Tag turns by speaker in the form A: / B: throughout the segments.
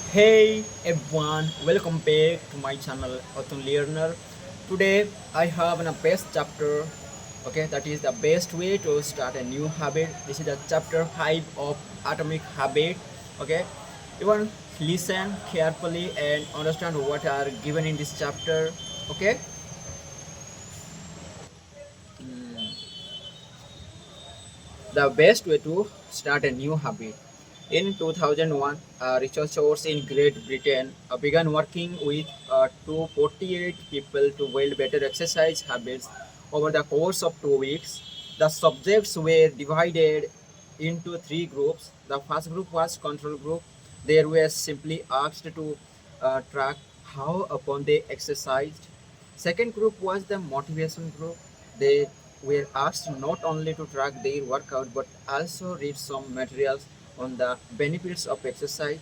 A: Hey everyone, welcome back to my channel Autumn Learner. Today I have a best chapter. Okay, that is the best way to start a new habit. This is the chapter 5 of Atomic Habit. Okay, you want listen carefully and understand what are given in this chapter. Okay, the best way to start a new habit. In 2001, researchers in Great Britain began working with 248 people to build better exercise habits over the course of 2 weeks. The subjects were divided into three groups. The first group was control group. They were simply asked to track how often they exercised. Second group was the motivation group. They were asked not only to track their workout but also read some materials on the benefits of exercise.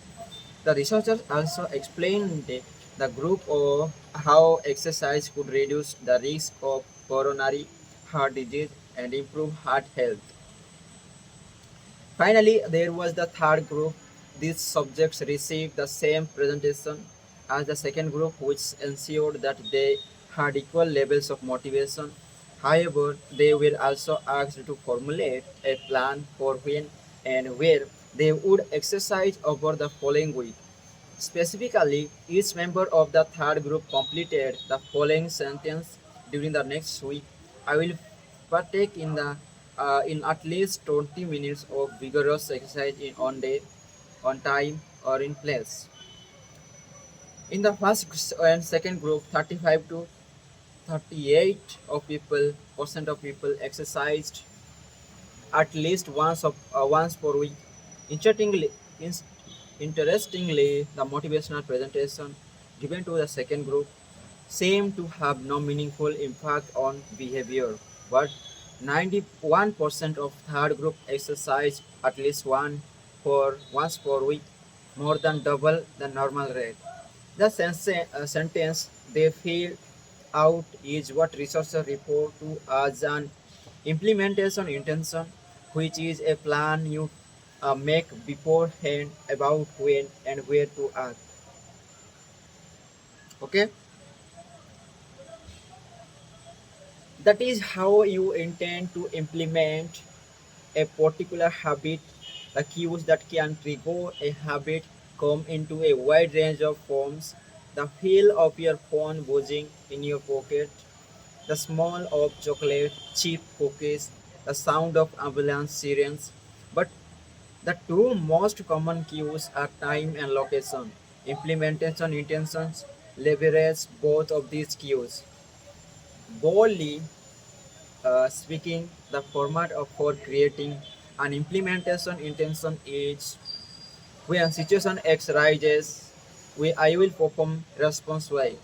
A: The researchers also explained the group of how exercise could reduce the risk of coronary heart disease and improve heart health. Finally, there was the third group. These subjects received the same presentation as the second group, which ensured that they had equal levels of motivation. However, they were also asked to formulate a plan for when and where they would exercise over the following week. Specifically, each member of the third group completed the following sentence during the next week. I will partake in at least 20 minutes of vigorous exercise on day, on time, or in place. In the first and second group, 35 to 38 of people percent of people exercised at least once per week. Interestingly, in- interestingly, the motivational presentation given to the second group seemed to have no meaningful impact on behavior, but 91% of third group exercised at least once per week, more than double the normal rate. The sentence they fill out is what researchers refer to as an implementation intention, which is a plan you make beforehand about when and where to act. Okay, that is how you intend to implement a particular habit. The cues that can trigger a habit come into a wide range of forms. The feel of your phone buzzing in your pocket, the smell of chocolate, cheap cookies, the sound of ambulance sirens. But the two most common cues are time and location. Implementation intentions leverage both of these cues. Boldly speaking, the format for creating an implementation intention is when situation X rises, I will perform response Y.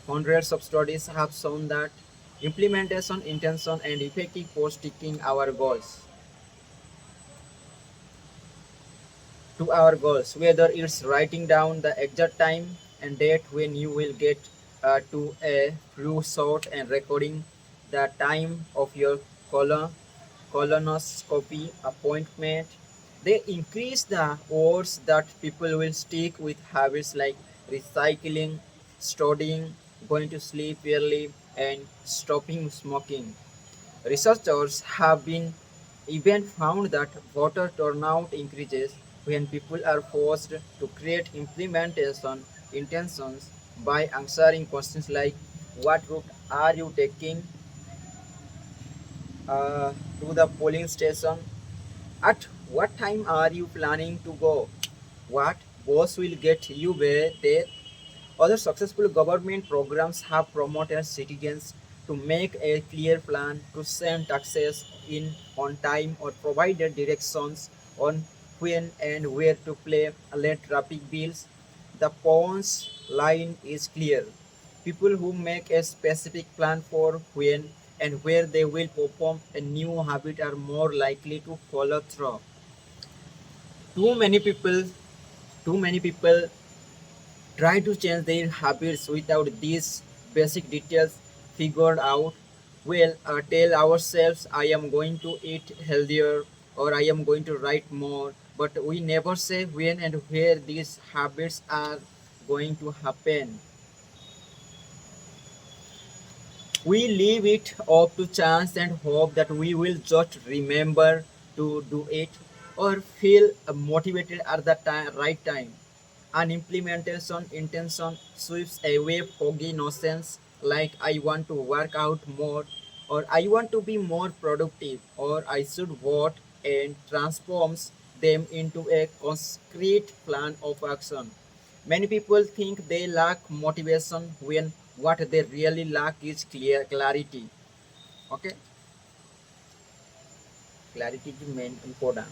A: Hundreds of studies have shown that implementation intention and effective for sticking our goals, whether it's writing down the exact time and date when you will get to a flu shot and recording the time of your colon, colonoscopy appointment. They increase the odds that people will stick with habits like recycling, studying, going to sleep early, and stopping smoking. Researchers have been even found that voter turnout increases when people are forced to create implementation intentions by answering questions like what route are you taking to the polling station, at what time are you planning to go, what bus will get you there. Other successful government programs have promoted citizens to make a clear plan to send taxes in on time or provided directions on when and where to pay late traffic bills. The punch line is clear. People who make a specific plan for when and where they will perform a new habit are more likely to follow through. Too many people, too many people try to change their habits without these basic details figured out. Well, tell ourselves I am going to eat healthier or I am going to write more. but we never say when and where these habits are going to happen. We leave it up to chance and hope that we will just remember to do it or feel motivated at the right time. An implementation intention sweeps away foggy notions like I want to work out more or I want to be more productive or I should vote and transforms them into a concrete plan of action. Many people think they lack motivation when what they really lack is clarity. Okay, clarity is main important.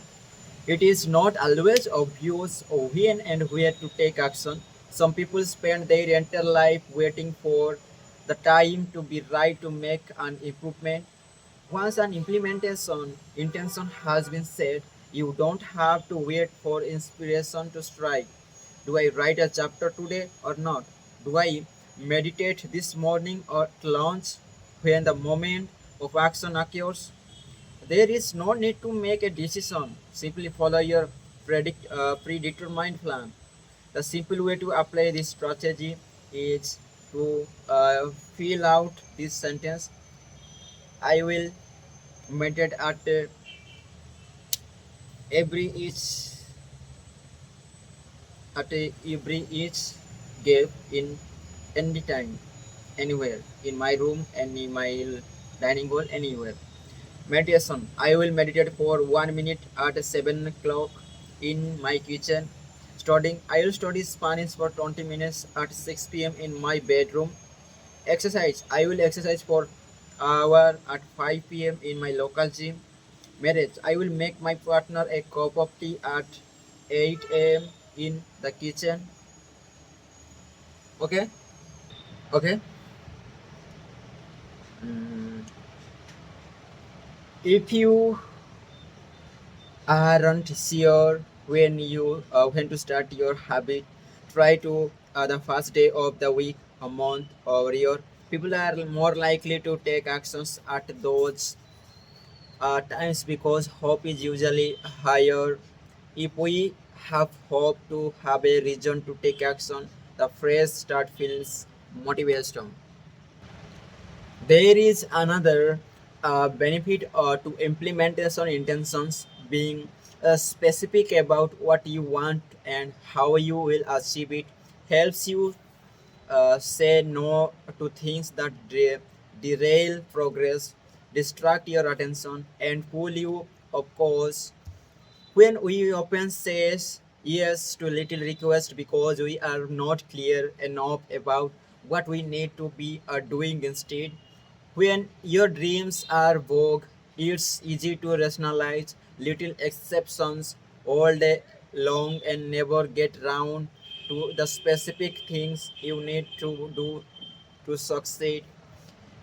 A: It is not always obvious when and where to take action. Some people spend their entire life waiting for the time to be right to make an improvement. Once an implementation intention has been set, you don't have to wait for inspiration to strike. Do I write a chapter today or not? Do I meditate this morning or at lunch? When the moment of action occurs, there is no need to make a decision. Simply follow your predetermined plan. The simple way to apply this strategy is to fill out this sentence. I will meditate at every each every each gap in any time, anywhere, in my room and in my dining hall, anywhere. Meditation. I will meditate for 1 minute at 7 o'clock in my kitchen. Studying. I will study Spanish for 20 minutes at 6 p.m. in my bedroom. Exercise. I will exercise for hour at 5 p.m. in my local gym. Marriage. I will make my partner a cup of tea at 8 a.m. in the kitchen. Okay. Okay. Mm, if you aren't sure when to start your habit, try to the first day of the week, a month, or year. People are more likely to take actions at those times because hope is usually higher. If we have hope to have a reason to take action, the fresh start feels motivation. There is another benefit to implementation intentions. Being specific about what you want and how you will achieve it helps you say no to things that derail progress, distract your attention, and pull you off course. When we often says yes to little request because we are not clear enough about what we need to be doing instead. When your dreams are vague, it's easy to rationalize little exceptions all day long and never get round to the specific things you need to do to succeed.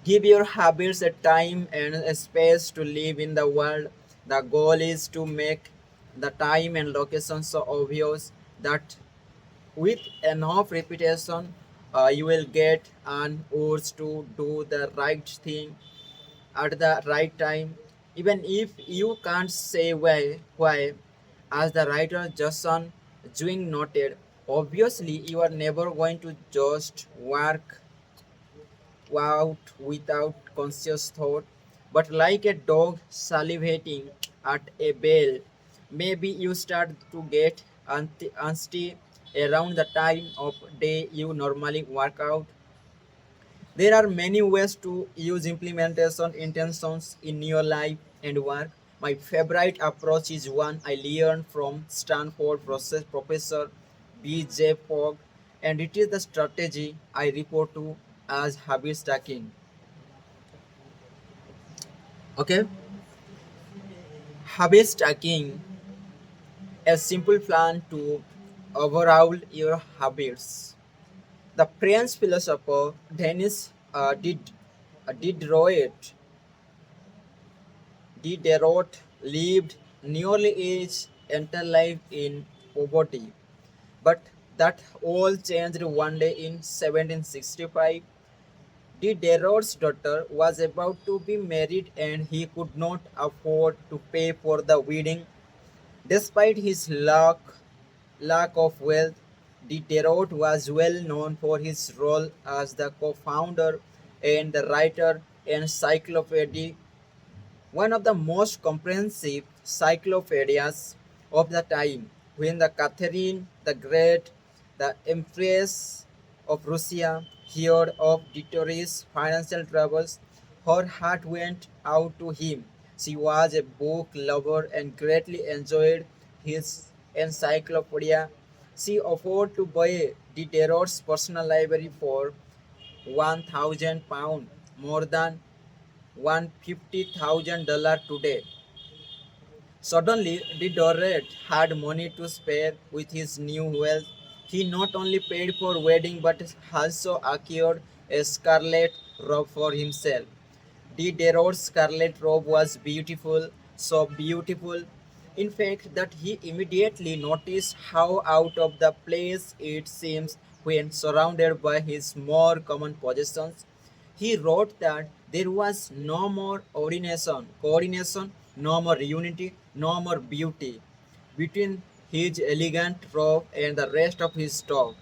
A: Give your habits a time and a space to live in the world. The goal is to make the time and location so obvious that with enough repetition, you will get an urge to do the right thing at the right time, even if you can't say why. As the writer Jason Zwing noted, obviously you are never going to just work out without conscious thought, but like a dog salivating at a bell, maybe you start to get antsy around the time of day you normally work out. There are many ways to use implementation intentions in your life and work. My favorite approach is one I learned from Stanford Professor B.J. Fogg, and it is the strategy I report to as habit stacking. Okay, habit stacking, a simple plan to overhaul your habits. The French philosopher Denis Diderot Diderot lived nearly his entire life in poverty, but that all changed one day in 1765. Diderot's daughter was about to be married and he could not afford to pay for the wedding. Despite his lack of wealth, Diderot was well known for his role as the co-founder and the writer encyclopedia, one of the most comprehensive cyclopedias of the time. When the Catherine the Great, the Empress of Russia, heard of Diderot's financial troubles, her heart went out to him. She was a book lover and greatly enjoyed his encyclopedia. She offered to buy Diderot's personal library for £1,000, more than $150,000 today. Suddenly, Diderot had money to spare with his new wealth. He not only paid for wedding but also acquired a scarlet robe for himself. Diderot's scarlet robe was beautiful, so beautiful, in fact, that he immediately noticed how out of the place it seems when surrounded by his more common possessions. He wrote that there was no more coordination, no more unity, no more beauty between his elegant robe and the rest of his stock.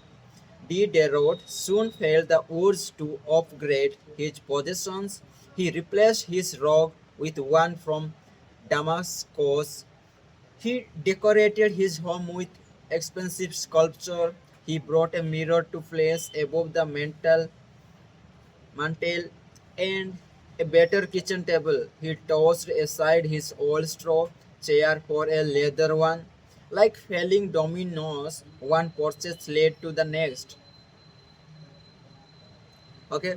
A: Diderot soon felt the urge to upgrade his possessions. He replaced his robe with one from Damascus. He decorated his home with expensive sculpture. He brought a mirror to place above the mantel and a better kitchen table. He tossed aside his old straw chair for a leather one. Like falling dominoes, one purchase led to the next. Okay.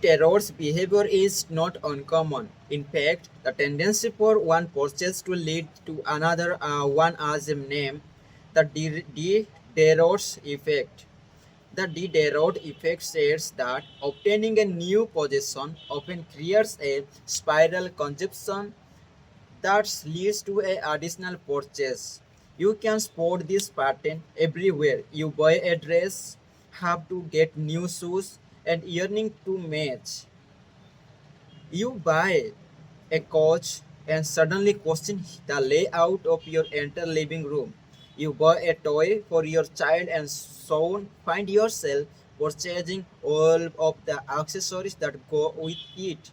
A: Terror's behavior is not uncommon. In fact, the tendency for one purchase to lead to another one as a name, the Diderot's effect. The Diderot effect says that obtaining a new possession often creates a spiral consumption that leads to a additional purchase. You can spot this pattern everywhere. You buy a dress, have to get new shoes and earning to match. You buy a couch and suddenly question the layout of your entire living room. You buy a toy for your child and soon find yourself purchasing all of the accessories that go with it.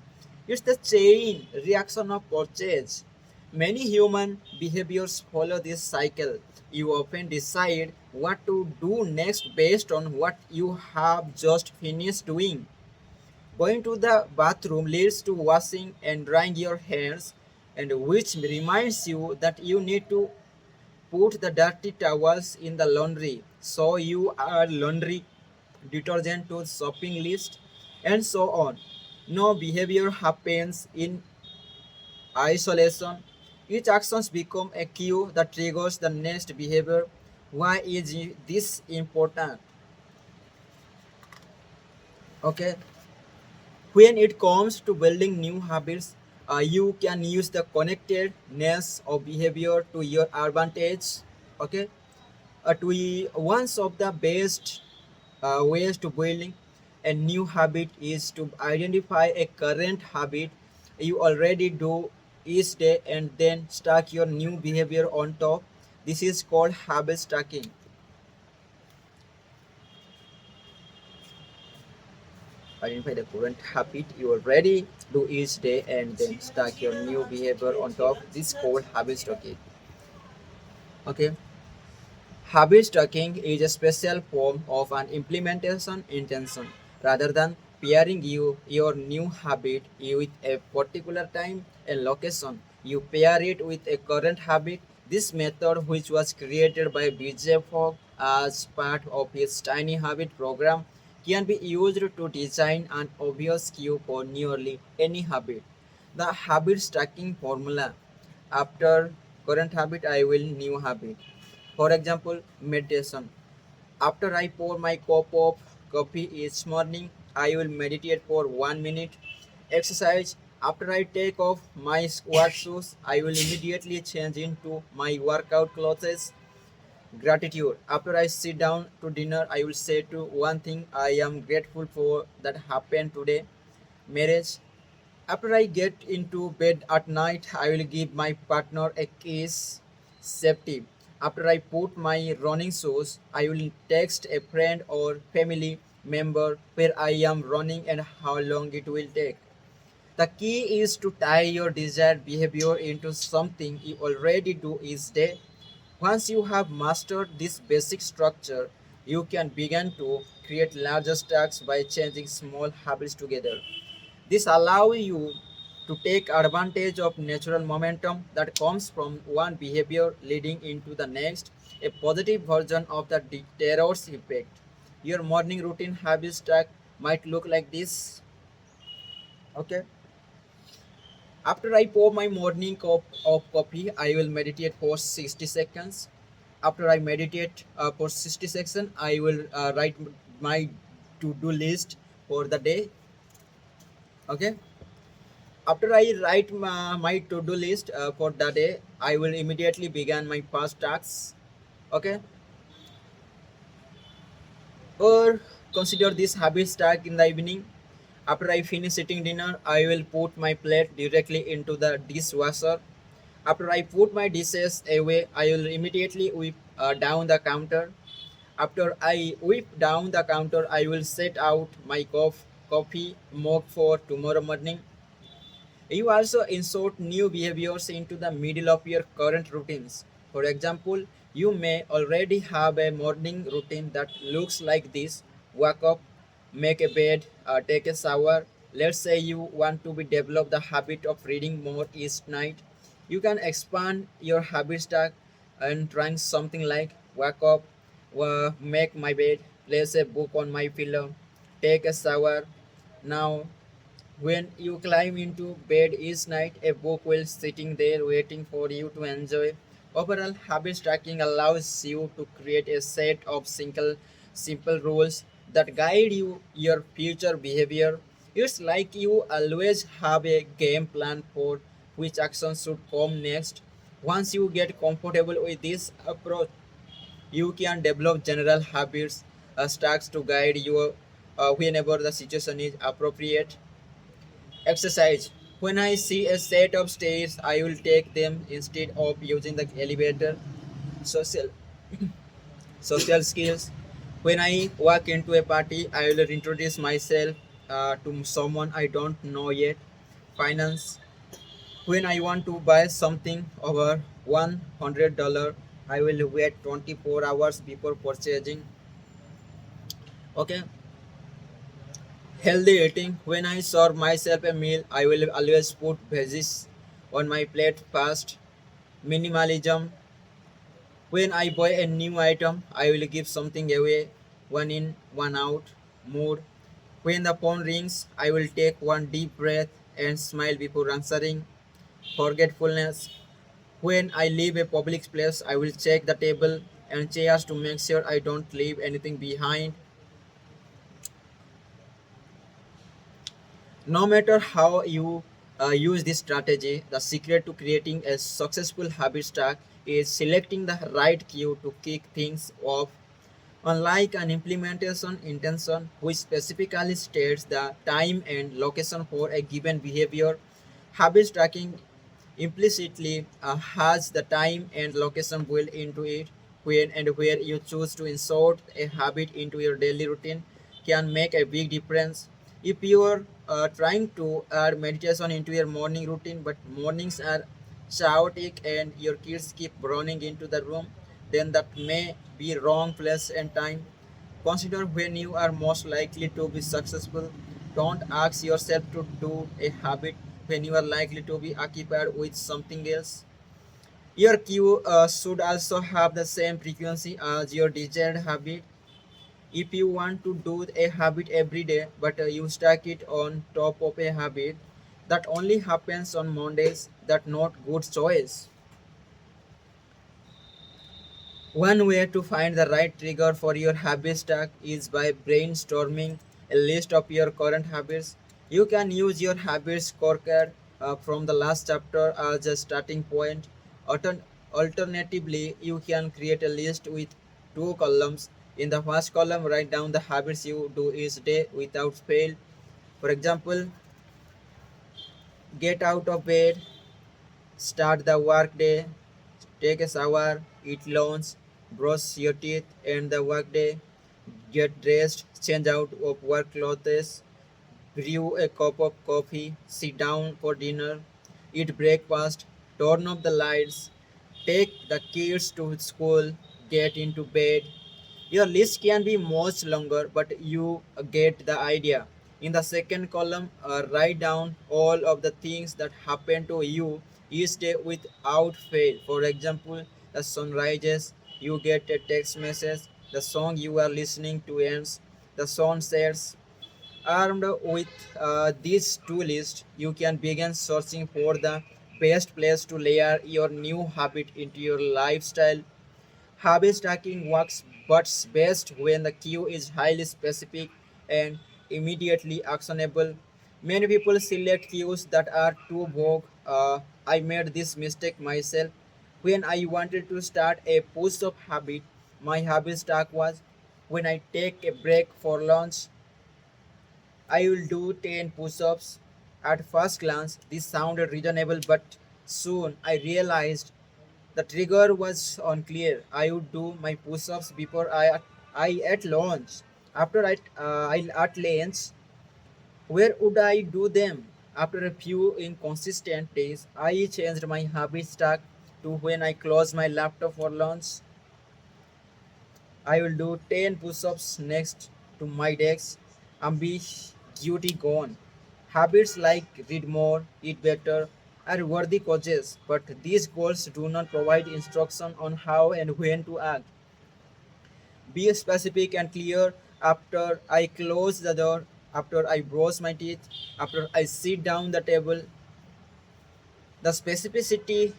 A: It's the chain reaction of purchase. Many human behaviors follow this cycle. You often decide what to do next based on what you have just finished doing. Going to the bathroom leads to washing and drying your hands, and which reminds you that you need to put the dirty towels in the laundry. So you add laundry detergent to the shopping list, and so on. No behavior happens in isolation. Each actions become a cue that triggers the next behavior. Why is this important? Okay. When it comes to building new habits, you can use the connectedness of behavior to your advantage. Okay, one of the best ways to building a new habit is to identify a current habit you already do each day and then stack your new behavior on top. This is called habit stacking. Identify the current habit you already do each day and then stack your new behavior on top. This is called habit stacking. Okay. Habit stacking is a special form of an implementation intention. Rather than pairing your new habit with a particular time and location, you pair it with a current habit. This method, which was created by BJ Fogg as part of his Tiny Habit program, can be used to design an obvious cue for nearly any habit. The habit stacking formula: after current habit, I will new habit. For example, meditation. After I pour my cup of coffee each morning, I will meditate for 1 minute. Exercise. After I take off my work shoes, I will immediately change into my workout clothes. Gratitude. After I sit down to dinner, I will say to one thing I am grateful for that happened today. Marriage. After I get into bed at night, I will give my partner a kiss. Safety. After I put my running shoes, I will text a friend or family member where I am running and how long it will take. The key is to tie your desired behavior into something you already do each day. Once you have mastered this basic structure, you can begin to create larger stacks by changing small habits together. This allows you to take advantage of natural momentum that comes from one behavior leading into the next, a positive version of the terror's effect. Your morning routine habit stack might look like this. Okay. After I pour my morning cup of coffee, I will meditate for 60 seconds. After I meditate for 60 seconds, I will write my to-do list for the day. Okay. After I write my to-do list for the day, I will immediately begin my first tasks. Okay. Or consider this habit stack in the evening. After I finish eating dinner, I will put my plate directly into the dishwasher. After I put my dishes away, I will immediately wipe down the counter. After I wipe down the counter, I will set out my coffee mug for tomorrow morning. You also insert new behaviors into the middle of your current routines. For example, you may already have a morning routine that looks like this: wake up, make a bed, take a shower. Let's say you want to be develop the habit of reading more each night. You can expand your habit stack and trying something like wake up, make my bed, place a book on my pillow, take a shower. Now when you climb into bed each night, a book will sitting there waiting for you to enjoy. Overall, habit tracking allows you to create a set of simple rules that guide your future behavior. It's like you always have a game plan for which actions should come next. Once you get comfortable with this approach, you can develop general habits stacks to guide you whenever the situation is appropriate. Exercise. When I see a set of stairs, I will take them instead of using the elevator. Social social skills. When I walk into a party, I will introduce myself to someone I don't know yet. Finance. When I want to buy something over $100, I will wait 24 hours before purchasing. Okay. Healthy eating. When I serve myself a meal, I will always put veggies on my plate first. Minimalism. When I buy a new item, I will give something away. One in, one out. Mood. When the phone rings, I will take one deep breath and smile before answering. Forgetfulness. When I leave a public place, I will check the table and chairs to make sure I don't leave anything behind. No matter how you use this strategy, the secret to creating a successful habit stack is selecting the right cue to kick things off. Unlike an implementation intention, which specifically states the time and location for a given behavior, habit tracking implicitly has the time and location built into it. When and where you choose to insert a habit into your daily routine can make a big difference. If you are trying to add meditation into your morning routine, but mornings are chaotic and your kids keep running into the room, then that may be wrong place and time. Consider when you are most likely to be successful. Don't ask yourself to do a habit when you are likely to be occupied with something else. Your cue should also have the same frequency as your desired habit. If you want to do a habit every day, but you stack it on top of a habit that only happens on Mondays, that's not good choice. One way to find the right trigger for your habit stack is by brainstorming a list of your current habits. You can use your habits scorecard from the last chapter as a starting point. Alternatively, you can create a list with two columns. In the first column, write down the habits you do each day without fail. For example, get out of bed, start the work day, take a shower, eat lunch, brush your teeth, end the workday, get dressed, change out of work clothes, brew a cup of coffee, sit down for dinner, eat breakfast, turn off the lights, take the kids to school, get into bed. Your list can be much longer, but you get the idea. In the second column, write down all of the things that happen to you each day without fail. For example, the sun rises, you get a text message, the song you are listening to ends, the sun sets. Armed with these two lists, you can begin searching for the best place to layer your new habit into your lifestyle. Habit stacking works but best when the cue is highly specific and immediately actionable. Many people select cues that are too vague. I made this mistake myself. When I wanted to start a push-up habit, my habit stack was when I take a break for lunch, I will do 10 push ups. At first glance, this sounded reasonable, but soon I realized the trigger was unclear. I would do my push ups before I ate lunch. After I at lunch, where would I do them? After a few inconsistent days, I changed my habit stack to when I close my laptop for lunch. I will do 10 push ups next to my desk and be duty gone. Habits like read more, eat better are worthy causes, but these goals do not provide instruction on how and when to act. Be specific and clear after I close the door, after I brush my teeth, after I sit down the table. The specificity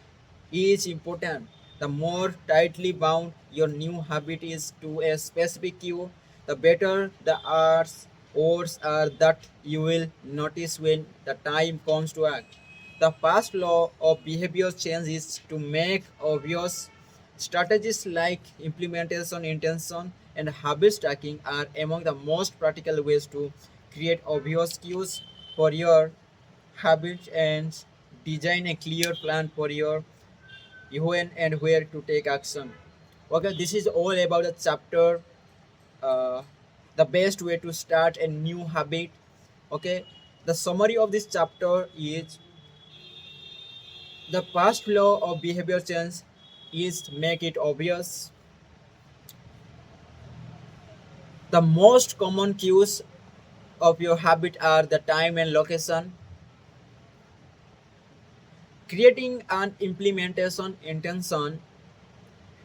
A: is important. The more tightly bound your new habit is to a specific cue, the better the odds are that you will notice when the time comes to act. The first law of behavior change is to make obvious. Strategies like implementation intention and habit stacking are among the most practical ways to create obvious cues for your habits and design a clear plan for your when and where to take action. Okay, this is all about the chapter, uh, the best way to start a new habit. Okay, the summary of this chapter is the first law of behavior change is to make it obvious. The most common cues of your habit are the time and location. Creating an implementation intention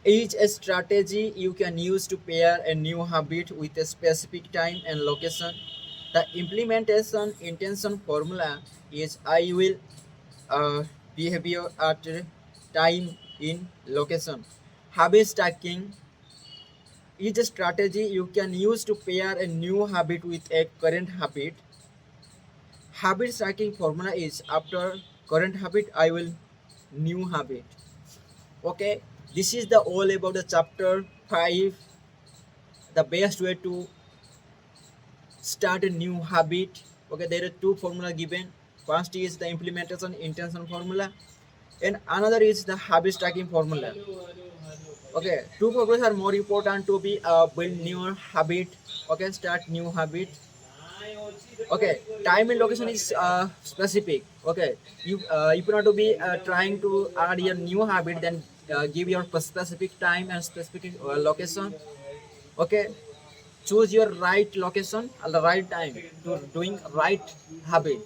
A: is a strategy you can use to pair a new habit with a specific time and location. The implementation intention formula is I will uh, behavior at time in location. Habit stacking is a strategy you can use to pair a new habit with a current habit. Habit stacking formula is after current habit I will new habit. Okay, this is the all about the chapter 5, the best way to start a new habit. Okay, there are two formula given. First is the implementation intention formula and another is the habit stacking formula. Okay, two formulas are more important to be build new habit. Okay, start new habit. Okay, time and location is specific. Okay, you not to be trying to add your new habit, then give your specific time and specific location. Okay, choose your right location at the right time to doing right habit.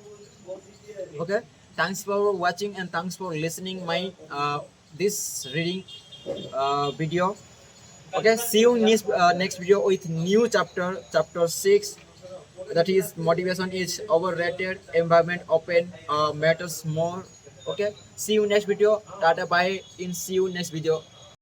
A: Okay, thanks for watching and thanks for listening my this reading video. Okay, see you next video with new chapter 6, that is motivation is overrated, environment open matters more. Okay, see you next video. Tata, bye. In see you next video.